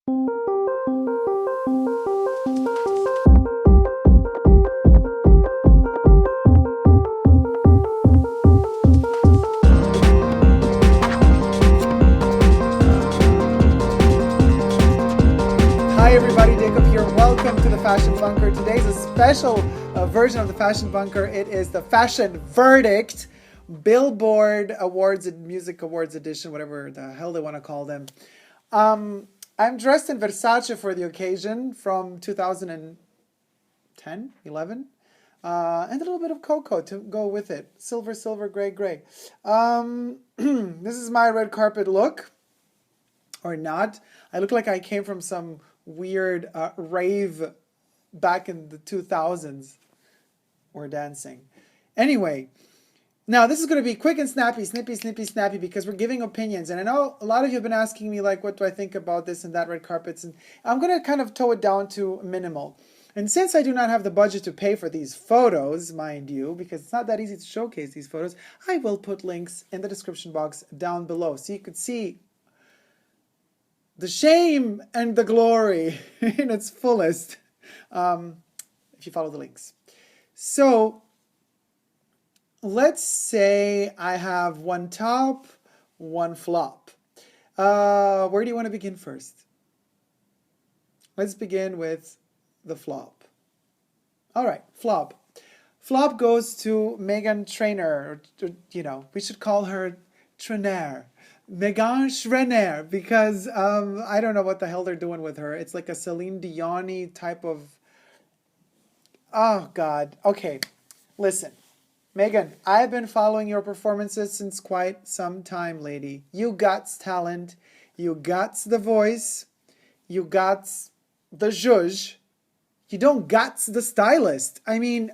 Hi everybody, Dacob here. Welcome to the Fashion Bunker. Today's a special version of the Fashion Bunker. It is the Fashion Verdict, Billboard Awards and Music Awards edition, whatever the hell they want to call them. I'm dressed in VERSACE for the occasion from 2010, 11, and a little bit of cocoa to go with it. Silver, silver, gray, gray. This is my red carpet look, or not. I look like I came from some weird rave back in the 2000s or dancing. Anyway, now this is going to be quick and snappy, snappy, because we're giving opinions. And I know a lot of you have been asking me, like, what do I think about this and that red carpets? And I'm going to kind of toe it down to minimal. And since I do not have the budget to pay for these photos, mind you, because it's not that easy to showcase these photos, I will put links in the description box down below so you could see the shame and the glory in its fullest, if you follow the links. So let's say I have one top, one flop. Where do you want to begin first? Let's begin with the flop. All right, flop. Flop goes to Meghan Trainor. We should call her Trainor. Meghan Trainor, because I don't know what the hell they're doing with her. It's like a Celine Dion-y type of... Oh, God. Okay, listen. Meghan, I've been following your performances since quite some time, lady. You got talent. You got the voice. You got the zhuzh. You don't got the stylist. I mean...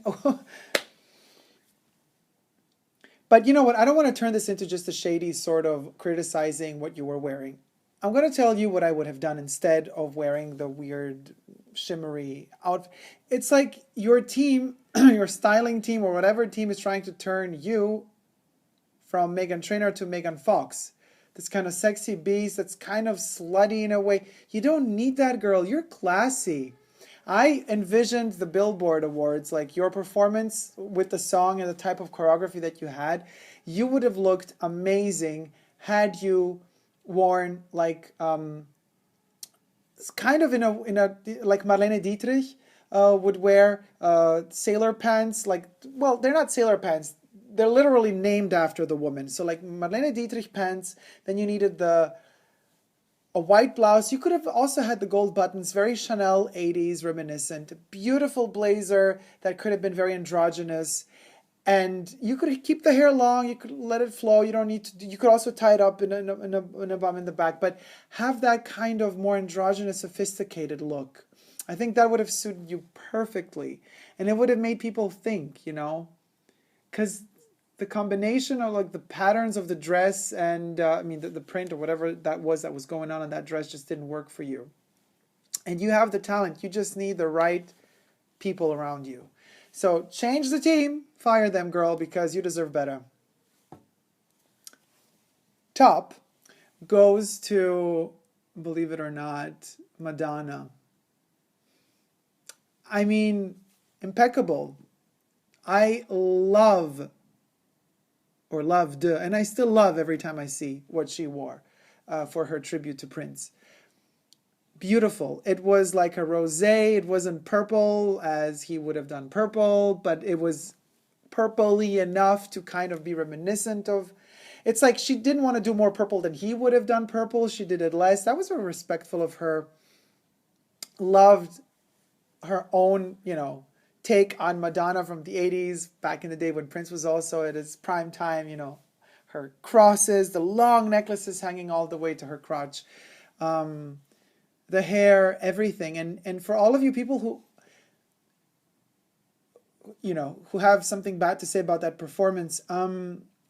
But you know what? I don't want to turn this into just a shady sort of criticizing what you were wearing. I'm going to tell you what I would have done instead of wearing the weird shimmery outfit. It's like your team, your styling team or whatever team is trying to turn you from Meghan Trainor to Megan Fox. This kind of sexy beast that's kind of slutty in a way. You don't need that, girl. You're classy. I envisioned the Billboard Awards, like your performance with the song and the type of choreography that you had. You would have looked amazing had you worn like kind of in a like Marlene Dietrich would wear sailor pants. Like, well, they're not sailor pants. They're literally named after the woman. So like Marlene Dietrich pants. Then you needed a white blouse. You could have also had the gold buttons, very Chanel 80s reminiscent. A beautiful blazer that could have been very androgynous. And you could keep the hair long. You could let it flow. You don't need to. You could also tie it up in a bun in the back. But have that kind of more androgynous, sophisticated look. I think that would have suited you perfectly. And it would have made people think, because the combination of like the patterns of the dress and the print or whatever that was going on in that dress just didn't work for you. And you have the talent. You just need the right people around you. So change the team, fire them, girl, because you deserve better. Top goes to, believe it or not, Madonna. I mean, impeccable. I loved, and I still love every time I see what she wore for her tribute to Prince. Beautiful. It was like a rosé. It wasn't purple as he would have done purple, but it was purpley enough to kind of be reminiscent of. It's like she didn't want to do more purple than he would have done purple. She did it less. That was very respectful of her. Loved her own, take on Madonna from the 80s, back in the day when Prince was also at his prime time, her crosses, the long necklaces hanging all the way to her crotch, the hair, everything. And for all of you people who have something bad to say about that performance,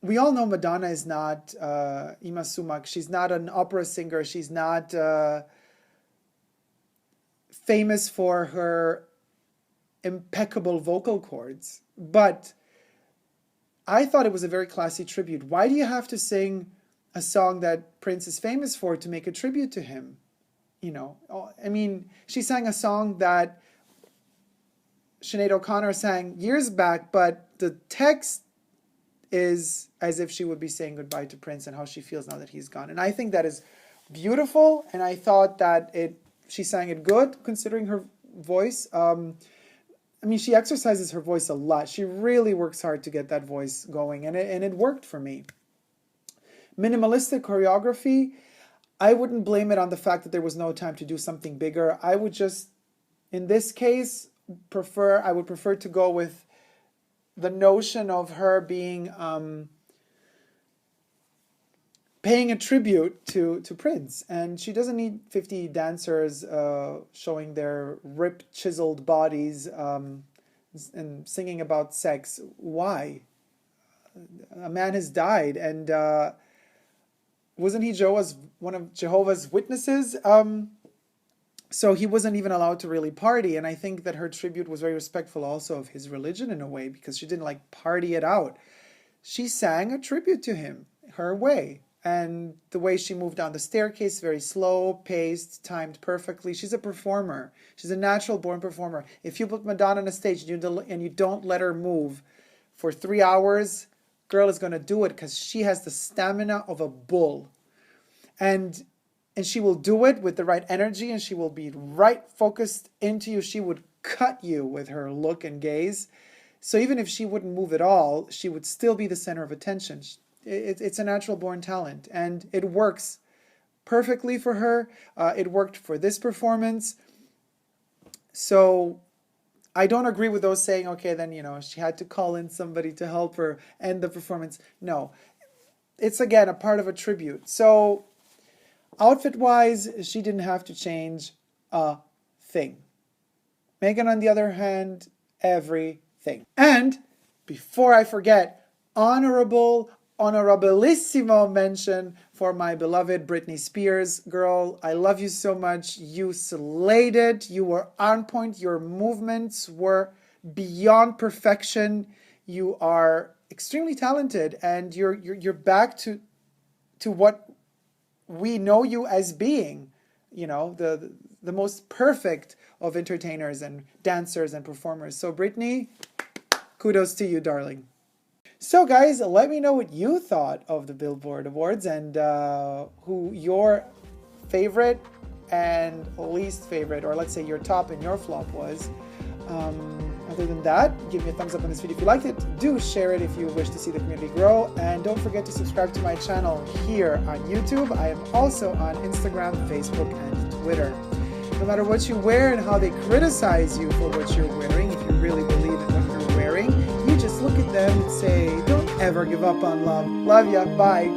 we all know Madonna is not Ima Sumak. She's not an opera singer. She's not famous for her impeccable vocal cords, but I thought it was a very classy tribute. Why do you have to sing a song that Prince is famous for to make a tribute to him? you know, I mean, she sang a song that Sinead O'Connor sang years back, but the text is as if she would be saying goodbye to Prince and how she feels now that he's gone. And I think that is beautiful, and I thought that she sang it good considering her voice. I mean, she exercises her voice a lot. She really works hard to get that voice going, and it worked for me. Minimalistic choreography, I wouldn't blame it on the fact that there was no time to do something bigger. I would just, in this case, I would prefer to go with the notion of her being paying a tribute to Prince. And she doesn't need 50 dancers showing their ripped, chiseled bodies and singing about sex. Why? A man has died, and wasn't he one of Jehovah's Witnesses? So he wasn't even allowed to really party. And I think that her tribute was very respectful also of his religion in a way, because she didn't like party it out. She sang a tribute to him her way. And the way she moved down the staircase, very slow, paced, timed perfectly. She's a performer. She's a natural born performer. If you put Madonna on a stage and you don't let her move for 3 hours, girl is going to do it because she has the stamina of a bull. And she will do it with the right energy, and she will be right focused into you. She would cut you with her look and gaze. So even if she wouldn't move at all, she would still be the center of attention. It's a natural born talent, and it works perfectly for her. It worked for this performance. So I don't agree with those saying, okay, then, you know, she had to call in somebody to help her end the performance. No, it's again a part of a tribute. So outfit-wise, she didn't have to change a thing. Meghan, on the other hand, everything. And before I forget, honorabilissimo mention for my beloved Britney Spears. Girl, I love you so much. You slayed it. You were on point. Your movements were beyond perfection. You are extremely talented, and you're back to what we know you as being, you know, the most perfect of entertainers and dancers and performers. So Britney, kudos to you, darling. So guys, let me know what you thought of the Billboard Awards, and who your favorite and least favorite, or let's say your top and your flop was. Other than that, give me a thumbs up on this video if you liked it. Do share it if you wish to see the community grow. And don't forget to subscribe to my channel here on YouTube. I am also on Instagram, Facebook, and Twitter. No matter what you wear and how they criticize you for what you're wearing, if you really believe in what you're wearing, you just look at them and say, don't ever give up on love. Love ya. Bye.